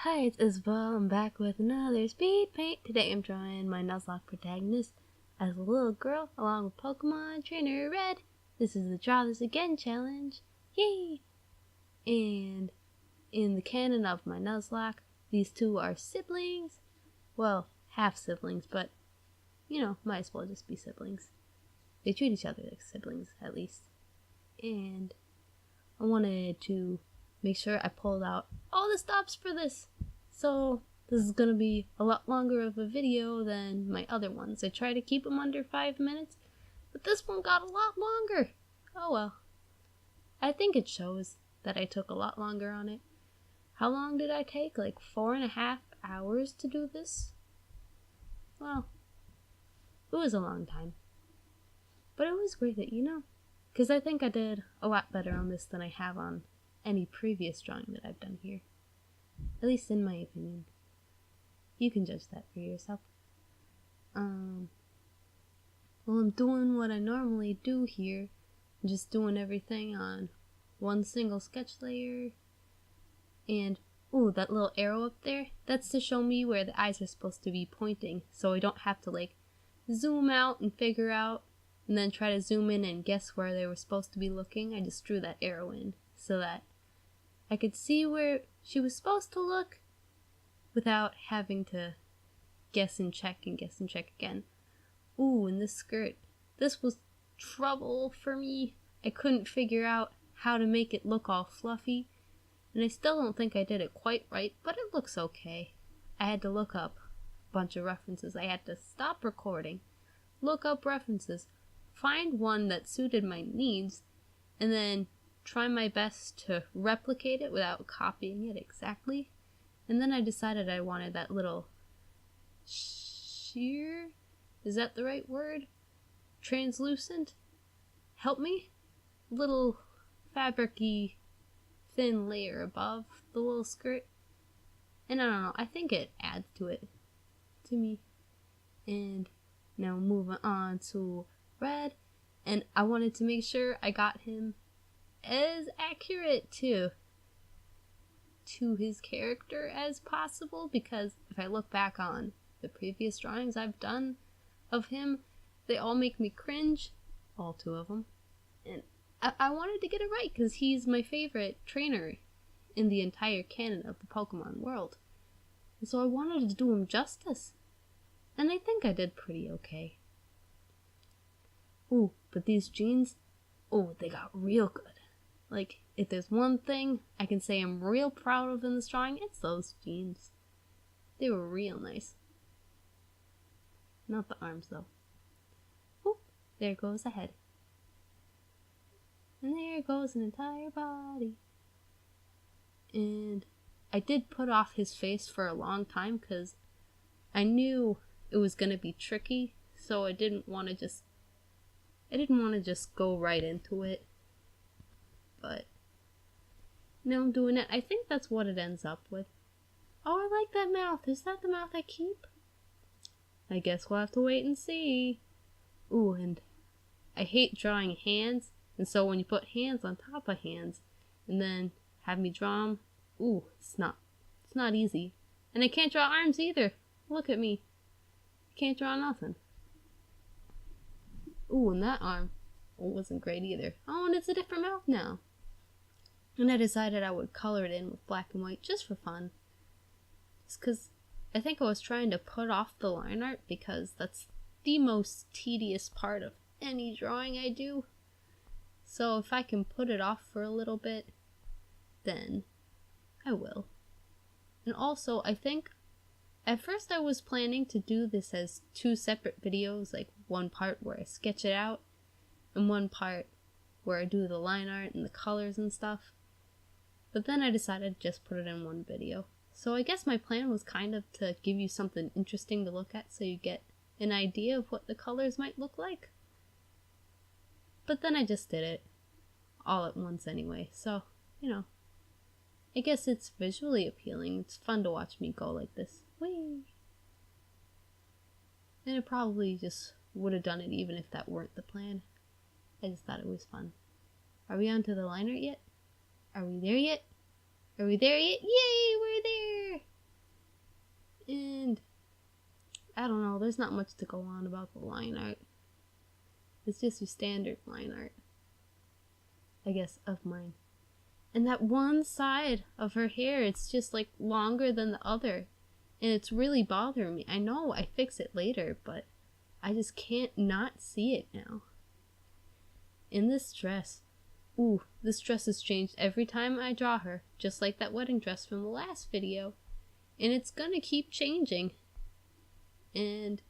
Hi, it's Isabel. I'm back with another speed paint. Today I'm drawing my Nuzlocke protagonist as a little girl along with Pokemon Trainer Red. This is the Draw This Again challenge. Yay! And in the canon of my Nuzlocke, these two are siblings. Well, half siblings, but might as well just be siblings. They treat each other like siblings, at least. And I wanted to make sure I pulled out all the stops for this. So this is going to be a lot longer of a video than my other ones. I try to keep them under 5 minutes, but this one got a lot longer. Oh well. I think it shows that I took a lot longer on it. How long did I take? Like 4.5 hours to do this? Well, it was a long time. But it was worth it, because I think I did a lot better on this than I have on any previous drawing that I've done here. At least in my opinion. You can judge that for yourself. Well, I'm doing what I normally do here. I'm just doing everything on one single sketch layer. And, ooh, that little arrow up there, that's to show me where the eyes are supposed to be pointing, so I don't have to, zoom out and figure out, and then try to zoom in and guess where they were supposed to be looking. I just drew that arrow in so that I could see where she was supposed to look without having to guess and check again. Ooh, and this skirt. This was trouble for me. I couldn't figure out how to make it look all fluffy, and I still don't think I did it quite right, but it looks okay. I had to look up a bunch of references. I had to stop recording, look up references, find one that suited my needs, and then try my best to replicate it without copying it exactly. And then I decided I wanted that little sheer, is that the right word? Translucent? Help me? Little fabric-y thin layer above the little skirt. And I don't know, I think it adds to it, to me. And now moving on to Red. And I wanted to make sure I got him as accurate to his character as possible, because if I look back on the previous drawings I've done of him, they all make me cringe, all 2 of them, and I wanted to get it right because he's my favorite trainer in the entire canon of the Pokemon world, and so I wanted to do him justice, and I think I did pretty okay. Ooh, but these jeans, oh, they got real good. If there's one thing I can say I'm real proud of in this drawing, it's those jeans. They were real nice. Not the arms, though. Oop, there goes a head. And there goes an entire body. And I did put off his face for a long time because I knew it was going to be tricky, so I didn't want to just go right into it. But now I'm doing it. I think that's what it ends up with. Oh, I like that mouth. Is that the mouth I keep? I guess we'll have to wait and see. Ooh, and I hate drawing hands, and so when you put hands on top of hands and then have me draw them, ooh, it's not easy. And I can't draw arms either. Look at me. Can't draw nothing. Ooh, and that arm wasn't great either. Oh, and it's a different mouth now. And I decided I would color it in with black and white just for fun. It's because I think I was trying to put off the line art because that's the most tedious part of any drawing I do. So if I can put it off for a little bit, then I will. And also, I think at first I was planning to do this as 2 separate videos, like one part where I sketch it out and one part where I do the line art and the colors and stuff. But then I decided to just put it in one video. So I guess my plan was kind of to give you something interesting to look at so you get an idea of what the colors might look like. But then I just did it all at once anyway, so, I guess it's visually appealing. It's fun to watch me go like this. Whee! And I probably just would have done it even if that weren't the plan. I just thought it was fun. Are we on to the line art yet? Are we there yet? Are we there yet? Yay, we're there! I don't know, there's not much to go on about the line art. It's just your standard line art, I guess, of mine. And that one side of her hair, it's just like longer than the other. And it's really bothering me. I know I fix it later, but I just can't not see it now. In this dress, ooh, this dress has changed every time I draw her, just like that wedding dress from the last video. And it's gonna keep changing. And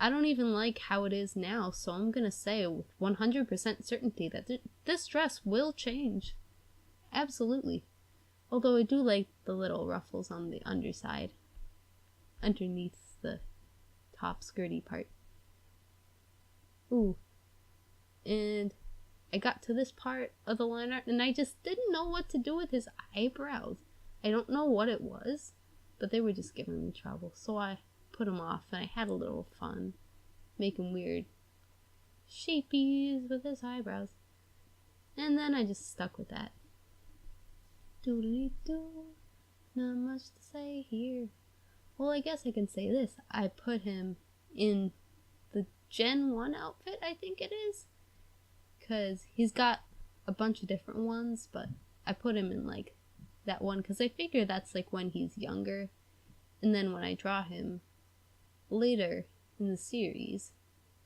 I don't even like how it is now, so I'm gonna say with 100% certainty that this dress will change. Absolutely. Although I do like the little ruffles on the underside, underneath the top skirty part. Ooh. And I got to this part of the line art and I just didn't know what to do with his eyebrows. I don't know what it was, but they were just giving me trouble. So I put them off and I had a little fun making weird shapies with his eyebrows. And then I just stuck with that. Doodly-doo, not much to say here. Well, I guess I can say this. I put him in the Gen 1 outfit, I think it is. Because he's got a bunch of different ones, but I put him in like that one because I figure that's like when he's younger. And then when I draw him later in the series,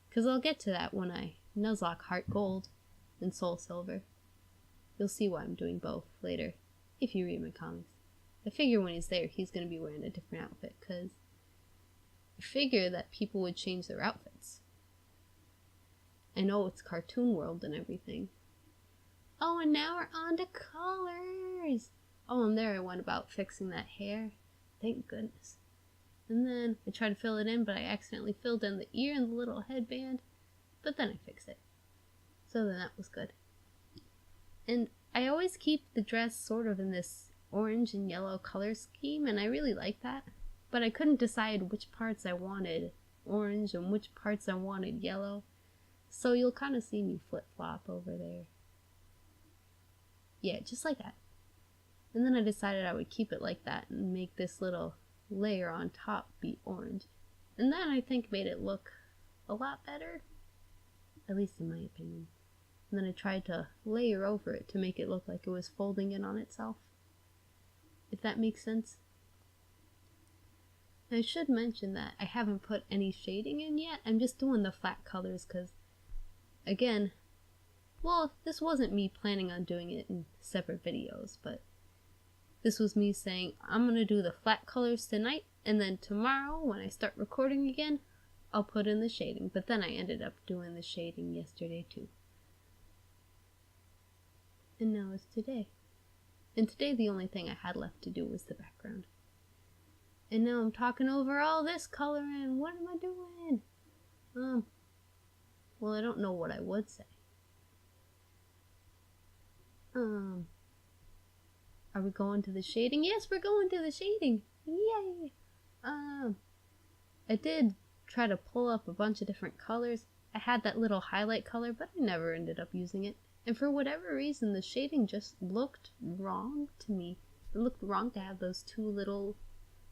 because I'll get to that when I Nuzlocke Heart Gold and Soul Silver. You'll see why I'm doing both later. If you read my comics, I figure when he's there, he's going to be wearing a different outfit, because I figure that people would change their outfits. I know it's cartoon world and everything. Oh, and now we're on to colors. Oh, and there I went about fixing that hair. Thank goodness. And then I tried to fill it in, but I accidentally filled in the ear and the little headband. But then I fixed it. So then that was good. And I always keep the dress sort of in this orange and yellow color scheme, and I really like that. But I couldn't decide which parts I wanted orange and which parts I wanted yellow. So you'll kind of see me flip-flop over there. Yeah, just like that. And then I decided I would keep it like that and make this little layer on top be orange. And that, I think, made it look a lot better. At least in my opinion. And then I tried to layer over it to make it look like it was folding in on itself. If that makes sense. And I should mention that I haven't put any shading in yet. I'm just doing the flat colors because, again, well, this wasn't me planning on doing it in separate videos, but this was me saying I'm going to do the flat colors tonight, and then tomorrow when I start recording again, I'll put in the shading. But then I ended up doing the shading yesterday too. And now it's today. And today the only thing I had left to do was the background. And now I'm talking over all this coloring. What am I doing? Well, I don't know what I would say. Are we going to the shading? Yes, we're going to the shading. Yay! I did try to pull up a bunch of different colors. I had that little highlight color, but I never ended up using it. And for whatever reason, the shading just looked wrong to me. It looked wrong to have those two little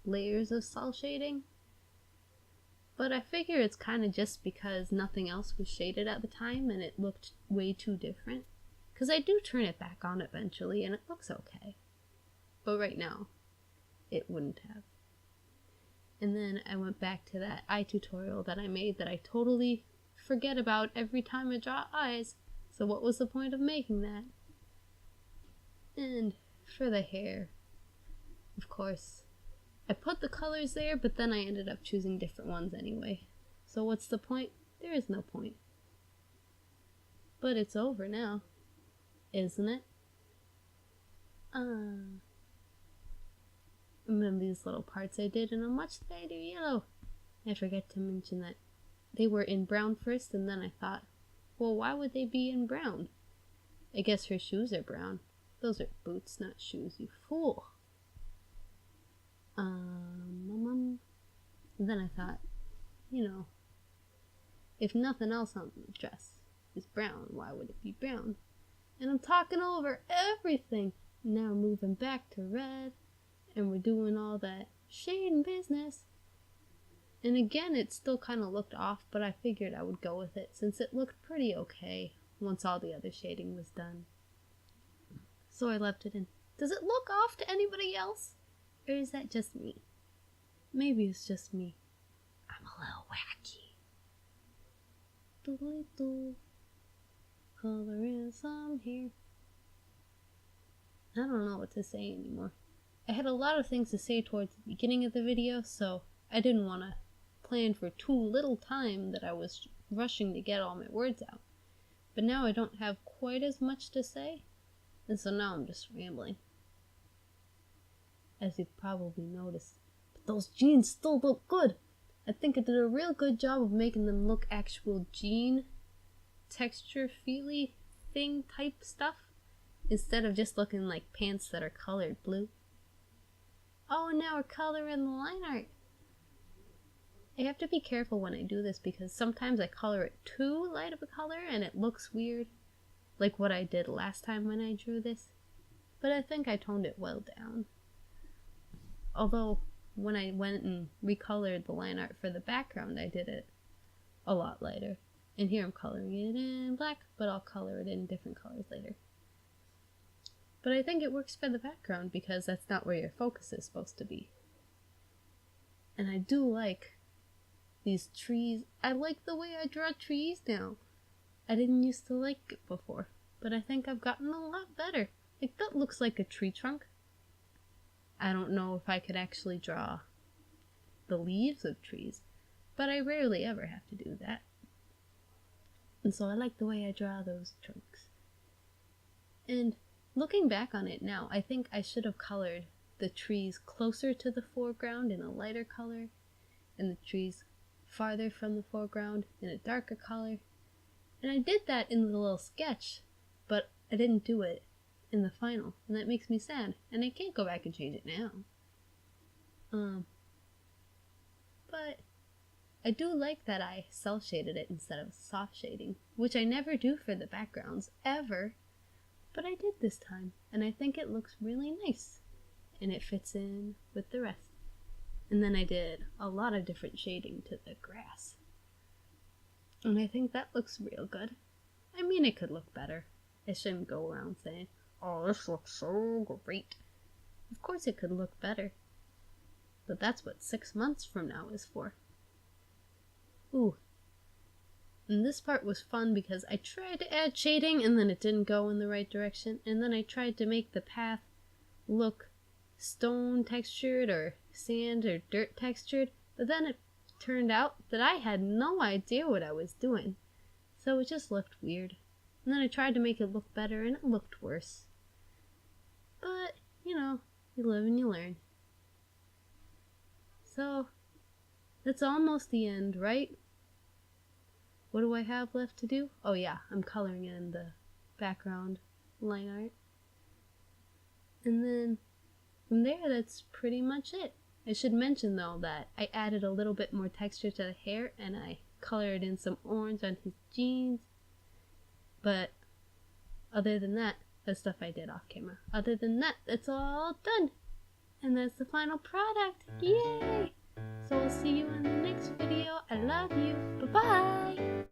layers of cell shading. But I figure it's kind of just because nothing else was shaded at the time and it looked way too different. Because I do turn it back on eventually and it looks okay. But right now, it wouldn't have. And then I went back to that eye tutorial that I made that I totally forget about every time I draw eyes. So what was the point of making that? And for the hair, of course, I put the colors there, but then I ended up choosing different ones anyway. So what's the point? There is no point. But it's over now, isn't it? And then these little parts I did in a much lighter yellow. I forget to mention that they were in brown first, and then I thought, well, why would they be in brown? I guess her shoes are brown. Those are boots, not shoes, you fool. And then I thought, you know, if nothing else on the dress is brown, why would it be brown? And I'm talking over everything. Now moving back to red, and we're doing all that shading business. And again, it still kind of looked off, but I figured I would go with it since it looked pretty okay once all the other shading was done. So I left it in. Does it look off to anybody else? Or is that just me? Maybe it's just me. I'm a little wacky. Doodly-doo. Color in some here. I don't know what to say anymore. I had a lot of things to say towards the beginning of the video, so I didn't want to plan for too little time that I was rushing to get all my words out. But now I don't have quite as much to say, and so now I'm just rambling. As you've probably noticed. But those jeans still look good! I think I did a real good job of making them look actual jean, texture, feely thing type stuff, instead of just looking like pants that are colored blue. Oh, and now we're coloring the line art. I have to be careful when I do this because sometimes I color it too light of a color and it looks weird, like what I did last time when I drew this. But I think I toned it well down. Although, when I went and recolored the line art for the background, I did it a lot lighter. And here I'm coloring it in black, but I'll color it in different colors later. But I think it works for the background because that's not where your focus is supposed to be. And I do like these trees. I like the way I draw trees now. I didn't used to like it before, but I think I've gotten a lot better. Like, that looks like a tree trunk. I don't know if I could actually draw the leaves of trees, but I rarely ever have to do that. And so I like the way I draw those trunks. And looking back on it now, I think I should have colored the trees closer to the foreground in a lighter color, and the trees farther from the foreground in a darker color. And I did that in the little sketch, but I didn't do it in the final, and that makes me sad, and I can't go back and change it now. But I do like that I cel shaded it instead of soft shading, which I never do for the backgrounds, ever, but I did this time, and I think it looks really nice, and it fits in with the rest. And then I did a lot of different shading to the grass, and I think that looks real good. I mean, it could look better. I shouldn't go around saying, oh, this looks so great. Of course it could look better. But that's what 6 months from now is for. Ooh. And this part was fun because I tried to add shading and then it didn't go in the right direction. And then I tried to make the path look stone textured or sand or dirt textured. But then it turned out that I had no idea what I was doing. So it just looked weird. And then I tried to make it look better and it looked worse. But, you know, you live and you learn. So, that's almost the end, right? What do I have left to do? Oh yeah, I'm coloring in the background line art. And then, from there, that's pretty much it. I should mention though that I added a little bit more texture to the hair and I colored in some orange on his jeans. But, other than that, that's stuff I did off camera. Other than that, it's all done. And that's the final product. Yay! So I'll see you in the next video. I love you. Bye-bye!